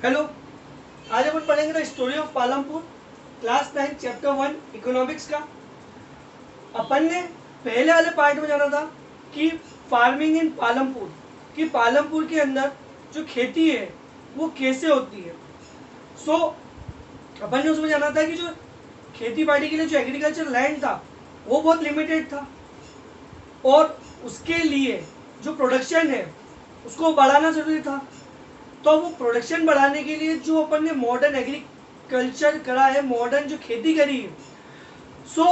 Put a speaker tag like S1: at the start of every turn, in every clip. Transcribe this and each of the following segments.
S1: Hello, आज अपन पढ़ेंगे the story of Palampur, class 9 chapter 1 economics का। अपन ने पहले वाले पार्ट में जाना था कि फार्मिंग इन पालमपुर, कि पालमपुर के अंदर जो खेती है वो कैसे होती है। सो अपन ने उसमें जाना था कि जो खेती बाड़ी के लिए जो एग्रीकल्चर लैंड था वो बहुत लिमिटेड था, और उसके लिए जो प्रोडक्शन है उसको बढ़ाना जरूरी था। तो वो प्रोडक्शन बढ़ाने के लिए जो अपन ने मॉडर्न एग्रीकल्चर करा है, मॉडर्न जो खेती करी है, सो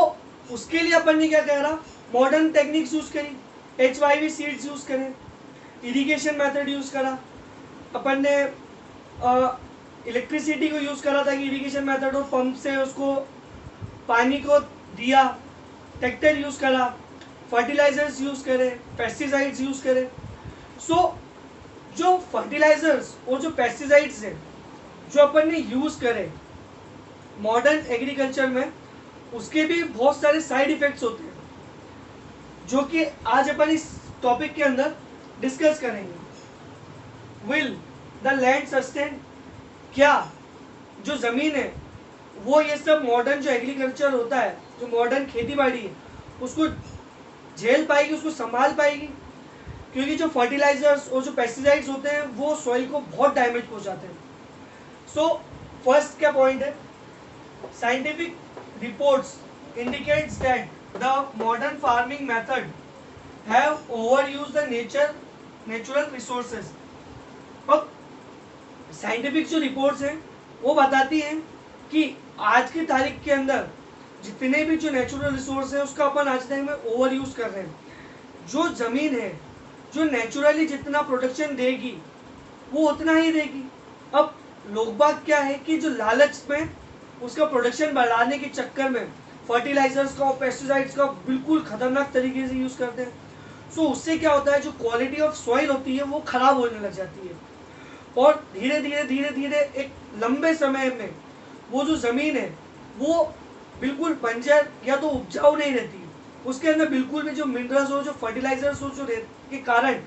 S1: उसके लिए अपन ने क्या करा, मॉडर्न टेक्निक्स यूज करी, HYV सीड्स यूज करे, इरिगेशन मेथड यूज करा, अपन ने इलेक्ट्रिसिटी को यूज करा था कि इरिगेशन मेथड और पंप से उसको पानी को दिया, ट्रैक्टर यूज करा, फर्टिलाइजर्स यूज करे, पेस्टिसाइड्स यूज करे। सो जो फर्टिलाइजर्स और जो पेस्टिसाइड्स हैं जो अपन ने यूज करे मॉडर्न एग्रीकल्चर में, उसके भी बहुत सारे साइड इफेक्ट्स होते हैं जो कि आज अपन इस टॉपिक के अंदर डिस्कस करेंगे। विल द लैंड सस्टेन, क्या जो जमीन है वो ये सब मॉडर्न जो एग्रीकल्चर होता है, जो मॉडर्न खेती बाड़ी है, उसको झेल पाएगी, उसको संभाल पाएगी? क्योंकि जो फर्टिलाइजर्स और जो पेस्टिसाइड्स होते हैं वो सॉइल को बहुत डैमेज पहुंचाते हैं। सो फर्स्ट क्या पॉइंट है, scientific reports indicates that the modern farming method have overused the natural resources. अब साइंटिफिक जो रिपोर्ट्स हैं वो बताती हैं कि आज की तारीख के अंदर जितने भी जो नेचुरल रिसोर्स है उसका अपन आज टाइम में ओवर यूज कर रहे हैं। जो जमीन है जो नेचुरली जितना प्रोडक्शन देगी वो उतना ही देगी। अब लोग बात क्या है कि जो लालच में उसका प्रोडक्शन बढ़ाने के चक्कर में फर्टिलाइजर्स का और पेस्टिसाइड्स का बिल्कुल खतरनाक तरीके से यूज करते हैं। सो उससे क्या होता है, जो क्वालिटी ऑफ सॉइल होती है वो खराब होने लग जाती है, और धीरे धीरे एक लंबे समय में वो जो जमीन है वो बिल्कुल बंजर या तो उपजाऊ नहीं रहती। उसके अंदर बिल्कुल भी जो मिनरल्स हो, जो फर्टिलाइजर्स हो, जो के कारण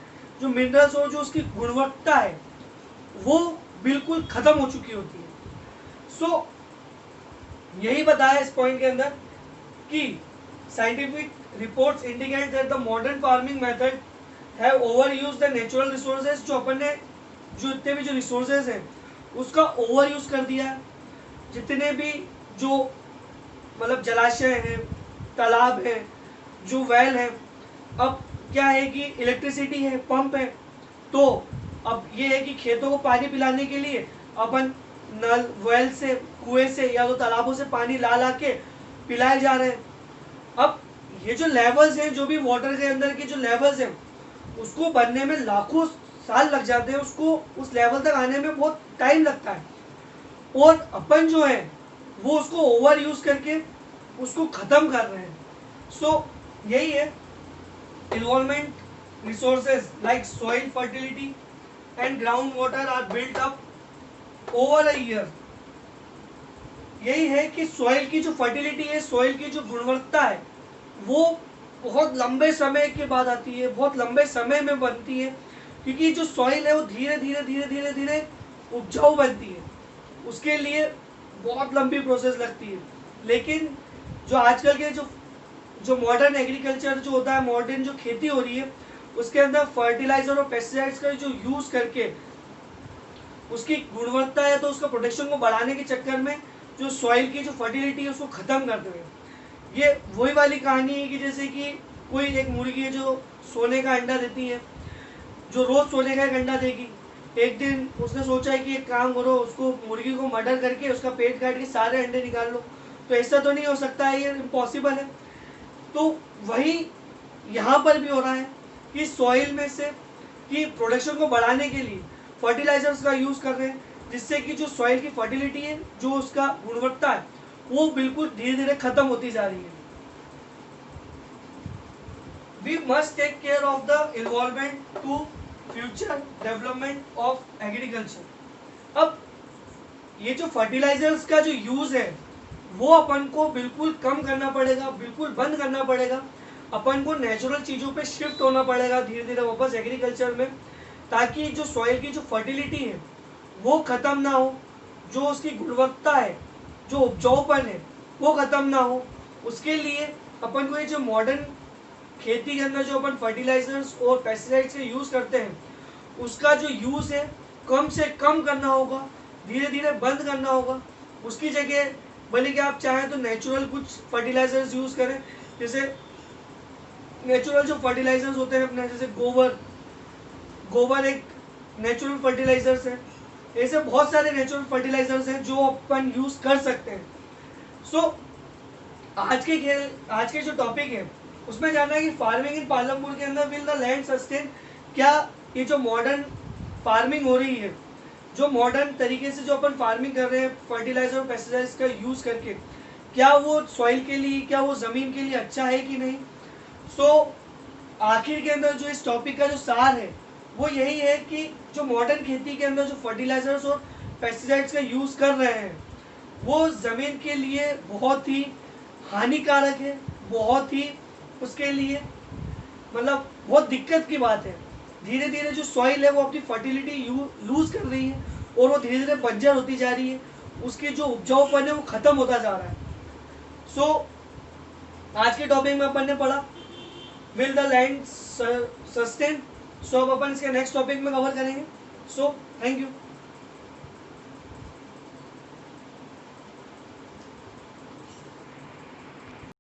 S1: जो मिनरल्स हो, जो उसकी गुणवत्ता है वो बिल्कुल खत्म हो चुकी होती है। सो यही बताया इस पॉइंट के अंदर कि scientific reports indicate that the modern farming method have overused the natural resources. जो अपन ने जो इतने भी जो रिसोर्सेज हैं उसका ओवर यूज कर दिया है। जितने भी जो मतलब जलाशय हैं, तालाब है, जो वेल है, अब क्या है कि इलेक्ट्रिसिटी है, पंप है, तो अब ये है कि खेतों को पानी पिलाने के लिए अपन नल, वेल से, कुएं से या तो तालाबों से पानी ला ला के पिलाए जा रहे हैं। अब ये जो लेवल्स हैं, जो भी वाटर के अंदर के जो लेवल्स हैं उसको बनने में लाखों साल लग जाते हैं, उसको उस लेवल तक आने में बहुत टाइम लगता है, और अपन जो है वो उसको ओवर यूज करके उसको खत्म कर रहे हैं। सो यही है, involvement resources like soil fertility and groundwater are built up over a year। यही है कि सॉइल की जो फर्टिलिटी है, सॉइल की जो गुणवत्ता है वो बहुत लंबे समय के बाद आती है, बहुत लंबे समय में बनती है, क्योंकि जो सॉइल है वो धीरे धीरे उपजाऊ बनती है। उसके लिए बहुत लंबी प्रोसेस लगती है। लेकिन जो आजकल के जो मॉडर्न एग्रीकल्चर जो होता है, मॉडर्न जो खेती हो रही है, उसके अंदर फर्टिलाइजर और पेस्टिसाइड्स का जो यूज करके उसकी गुणवत्ता है तो उसका प्रोडक्शन को बढ़ाने के चक्कर में जो सॉइल की जो फर्टिलिटी है उसको खत्म कर देंगे। ये वही वाली कहानी है कि जैसे कि कोई एक मुर्गी है जो सोने का अंडा देती है, जो रोज सोने का एक अंडा देगी। एक दिन उसने सोचा है कि एक काम करो, उसको मुर्गी को मर्डर करके उसका पेट काट के सारे अंडे निकाल लो। तो ऐसा तो नहीं हो सकता है, ये इम्पॉसिबल है। तो वही यहाँ पर भी हो रहा है कि सॉइल में से कि प्रोडक्शन को बढ़ाने के लिए फर्टिलाइजर्स का यूज कर रहे हैं, जिससे कि जो सॉइल की फर्टिलिटी है, जो उसका गुणवत्ता है, वो बिल्कुल धीरे धीरे खत्म होती जा रही है। We must take care of the involvement to future development of agriculture. अब ये जो फर्टिलाइजर्स का जो यूज है वो अपन को बिल्कुल कम करना पड़ेगा, बिल्कुल बंद करना पड़ेगा। अपन को नेचुरल चीज़ों पे शिफ्ट होना पड़ेगा धीरे धीरे वापस एग्रीकल्चर में, ताकि जो सॉइल की जो फर्टिलिटी है वो खत्म ना हो, जो उसकी गुणवत्ता है, जो उपजाऊपन है वो खत्म ना हो, उसके लिए अपन को ये जो मॉडर्न खेती के अंदर जो अपन फर्टिलाइजर्स और पेस्टिसाइड्स के यूज़ करते हैं उसका जो यूज़ है कम से कम करना होगा, धीरे धीरे बंद करना होगा। उसकी जगह भले कि आप चाहें तो नेचुरल कुछ फर्टिलाइजर्स यूज़ करें, जैसे नेचुरल जो फर्टिलाइजर्स होते हैं अपने, जैसे गोबर, गोबर एक नेचुरल फर्टिलाइजर्स है। ऐसे बहुत सारे नेचुरल फर्टिलाइजर्स हैं जो अपन यूज़ कर सकते हैं। सो आज के जो टॉपिक है उसमें जानना है कि फार्मिंग इन पालमपुर के अंदर विल द लैंड सस्टेन। क्या ये जो मॉडर्न फार्मिंग हो रही है, जो मॉडर्न तरीके से जो अपन फार्मिंग कर रहे हैं फर्टिलाइजर और पेस्टिसाइड्स का यूज़ करके, क्या वो सॉइल के लिए, क्या वो ज़मीन के लिए अच्छा है कि नहीं। सो आखिर के अंदर जो इस टॉपिक का जो सार है वो यही है कि जो मॉडर्न खेती के अंदर जो फर्टिलाइजर्स और पेस्टिसाइड्स का यूज़ कर रहे हैं वो ज़मीन के लिए बहुत ही हानिकारक है, बहुत ही उसके लिए मतलब बहुत दिक्कत की बात है। धीरे धीरे जो सॉइल है वो अपनी फर्टिलिटी लूज कर रही है और वो धीरे धीरे बंजर होती जा रही है, उसके जो उपजाऊपन है वो खत्म होता जा रहा है। सो आज के टॉपिक में अपन ने पढ़ा विल द लैंड सस्टेन। सो अब अपन इसके नेक्स्ट टॉपिक में कवर करेंगे। So thank you.